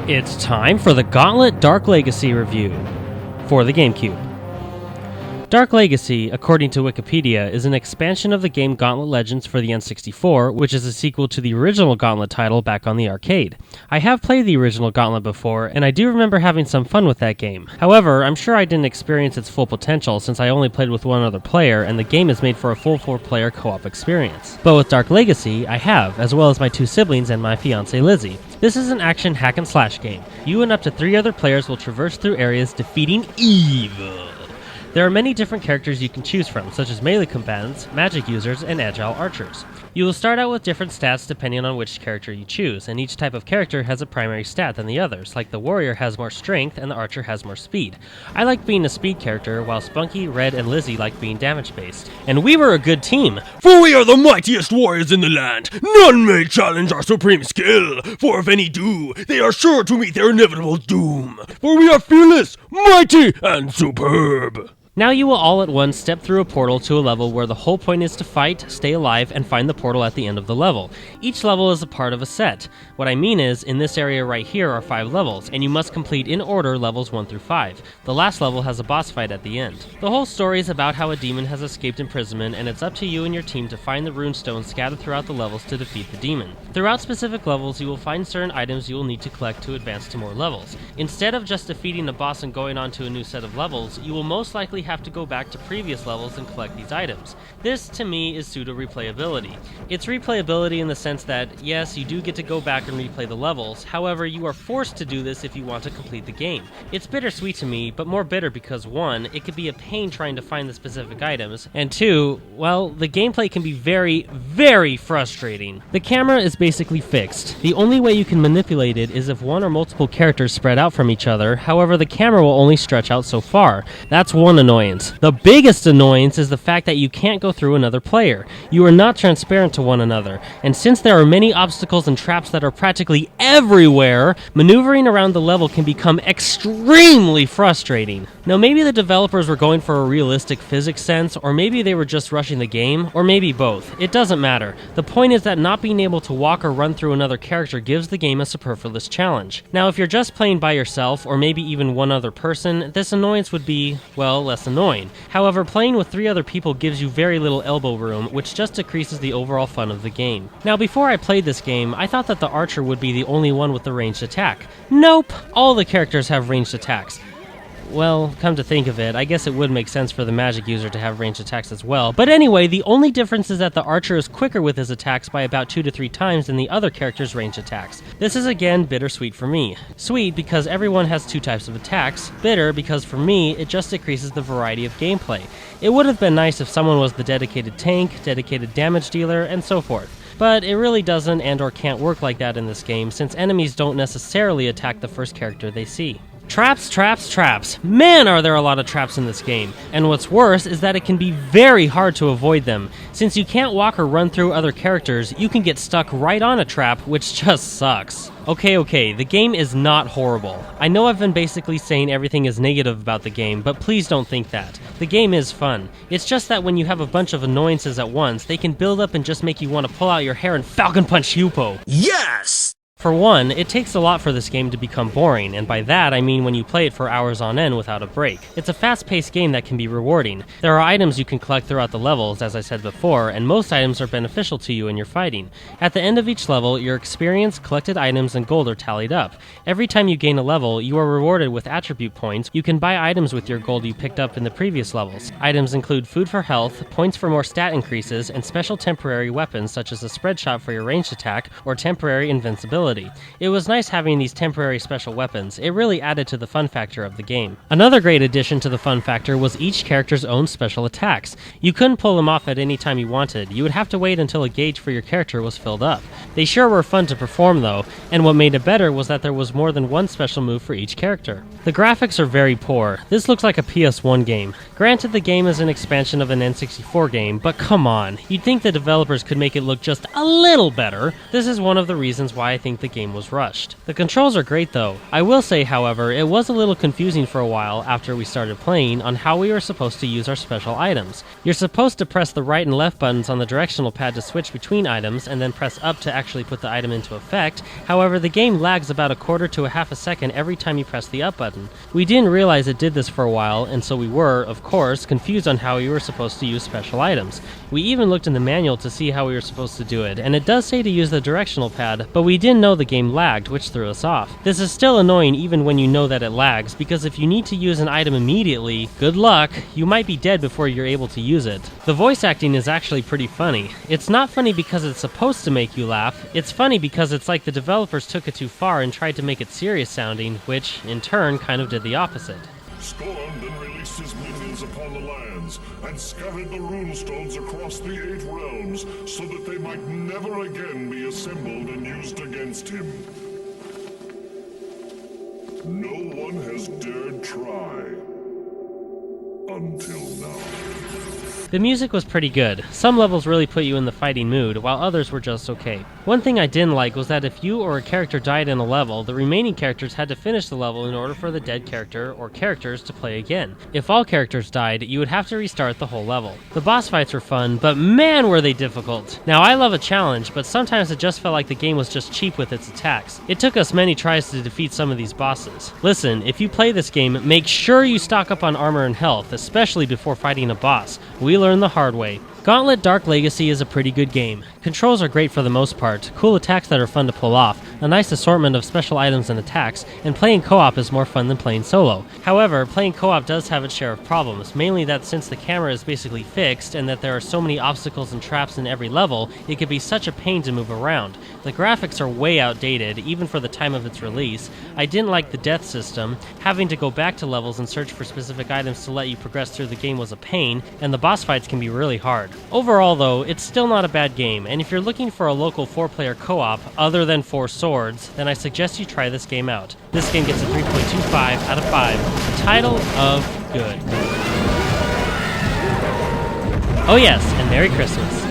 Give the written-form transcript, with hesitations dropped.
It's time for the Gauntlet Dark Legacy review for the Gamecube. Dark Legacy, according to Wikipedia, is an expansion of the game Gauntlet Legends for the N64, which is a sequel to the original Gauntlet title back on the arcade. I have played the original Gauntlet before, and I do remember having some fun with that game. However, I'm sure I didn't experience its full potential since I only played with one other player, and the game is made for a full 4-player co-op experience. But with Dark Legacy, I have, as well as my 2 siblings and my fiancée Lizzie. This is an action hack-and-slash game. You and up to 3 other players will traverse through areas defeating evil. There are many different characters you can choose from, such as melee combatants, magic users, and agile archers. You will start out with different stats depending on which character you choose, and each type of character has a primary stat than the others, like the warrior has more strength and the archer has more speed. I like being a speed character, while Spunky, Red, and Lizzie like being damage-based. And we were a good team! For we are the mightiest warriors in the land! None may challenge our supreme skill! For if any do, they are sure to meet their inevitable doom! For we are fearless, mighty, and superb! Now you will all at once step through a portal to a level where the whole point is to fight, stay alive, and find the portal at the end of the level. Each level is a part of a set. What I mean is, in this area right here are 5 levels, and you must complete in order levels 1 through 5. The last level has a boss fight at the end. The whole story is about how a demon has escaped imprisonment, and it's up to you and your team to find the runestones scattered throughout the levels to defeat the demon. Throughout specific levels, you will find certain items you will need to collect to advance to more levels. Instead of just defeating the boss and going on to a new set of levels, you will most likely have to go back to previous levels and collect these items. This, to me, is pseudo-replayability. It's replayability in the sense that, yes, you do get to go back and replay the levels, however, you are forced to do this if you want to complete the game. It's bittersweet to me, but more bitter because 1, it could be a pain trying to find the specific items, and 2, well, the gameplay can be very, very frustrating. The camera is basically fixed. The only way you can manipulate it is if one or multiple characters spread out from each other, however, the camera will only stretch out so far. That's one annoyance. The biggest annoyance is the fact that you can't go through another player. You are not transparent to one another, and since there are many obstacles and traps that are practically everywhere, maneuvering around the level can become extremely frustrating. Now maybe the developers were going for a realistic physics sense, or maybe they were just rushing the game, or maybe both. It doesn't matter. The point is that not being able to walk or run through another character gives the game a superfluous challenge. Now if you're just playing by yourself, or maybe even one other person, this annoyance would be, well, less annoying. However, playing with 3 other people gives you very little elbow room, which just decreases the overall fun of the game. Now, before I played this game, I thought that the archer would be the only one with the ranged attack. Nope! All the characters have ranged attacks. Well, come to think of it, I guess it would make sense for the magic user to have ranged attacks as well. But anyway, the only difference is that the archer is quicker with his attacks by about 2 to 3 times than the other character's ranged attacks. This is again bittersweet for me. Sweet because everyone has 2 types of attacks, bitter because for me, it just decreases the variety of gameplay. It would have been nice if someone was the dedicated tank, dedicated damage dealer, and so forth. But it really doesn't and or can't work like that in this game since enemies don't necessarily attack the first character they see. Traps, traps, traps. Man, are there a lot of traps in this game. And what's worse is that it can be very hard to avoid them. Since you can't walk or run through other characters, you can get stuck right on a trap, which just sucks. Okay, the game is not horrible. I know I've been basically saying everything is negative about the game, but please don't think that. The game is fun. It's just that when you have a bunch of annoyances at once, they can build up and just make you want to pull out your hair and Falcon Punch Hupo. Yes! For one, it takes a lot for this game to become boring, and by that I mean when you play it for hours on end without a break. It's a fast-paced game that can be rewarding. There are items you can collect throughout the levels, as I said before, and most items are beneficial to you in your fighting. At the end of each level, your experience, collected items, and gold are tallied up. Every time you gain a level, you are rewarded with attribute points. You can buy items with your gold you picked up in the previous levels. Items include food for health, points for more stat increases, and special temporary weapons such as a spread shot for your ranged attack or temporary invincibility. It was nice having these temporary special weapons. It really added to the fun factor of the game. Another great addition to the fun factor was each character's own special attacks. You couldn't pull them off at any time you wanted. You would have to wait until a gauge for your character was filled up. They sure were fun to perform though, and what made it better was that there was more than one special move for each character. The graphics are very poor. This looks like a PS1 game. Granted, the game is an expansion of an N64 game, but come on. You'd think the developers could make it look just a little better. This is one of the reasons why I think think the game was rushed. The controls are great though. I will say, however, it was a little confusing for a while after we started playing on how we were supposed to use our special items. You're supposed to press the right and left buttons on the directional pad to switch between items, and then press up to actually put the item into effect. However, the game lags about a quarter to a half a second every time you press the up button. We didn't realize it did this for a while, and so we were, of course, confused on how we were supposed to use special items. We even looked in the manual to see how we were supposed to do it, and it does say to use the directional pad, but we didn't know the game lagged, which threw us off. This is still annoying even when you know that it lags, because if you need to use an item immediately, good luck, you might be dead before you're able to use it. The voice acting is actually pretty funny. It's not funny because it's supposed to make you laugh, it's funny because it's like the developers took it too far and tried to make it serious sounding, which, in turn, kind of did the opposite. Storm then released his minions upon the lands, and scattered the runestones across the 8 realms, so that they might never again be assembled and used against him. No one has dared try. Until now. The music was pretty good. Some levels really put you in the fighting mood, while others were just okay. One thing I didn't like was that if you or a character died in a level, the remaining characters had to finish the level in order for the dead character or characters to play again. If all characters died, you would have to restart the whole level. The boss fights were fun, but man were they difficult. Now I love a challenge, but sometimes it just felt like the game was just cheap with its attacks. It took us many tries to defeat some of these bosses. Listen, if you play this game, make sure you stock up on armor and health, especially before fighting a boss. We learned the hard way. Gauntlet Dark Legacy is a pretty good game. Controls are great for the most part, cool attacks that are fun to pull off, a nice assortment of special items and attacks, and playing co-op is more fun than playing solo. However, playing co-op does have its share of problems, mainly that since the camera is basically fixed and that there are so many obstacles and traps in every level, it can be such a pain to move around. The graphics are way outdated, even for the time of its release. I didn't like the death system. Having to go back to levels and search for specific items to let you progress through the game was a pain, and the boss fights can be really hard. Overall though, it's still not a bad game, and if you're looking for a local 4-player co-op other than 4 Swords, then I suggest you try this game out. This game gets a 3.25 out of 5, the title of good. Oh yes, and Merry Christmas.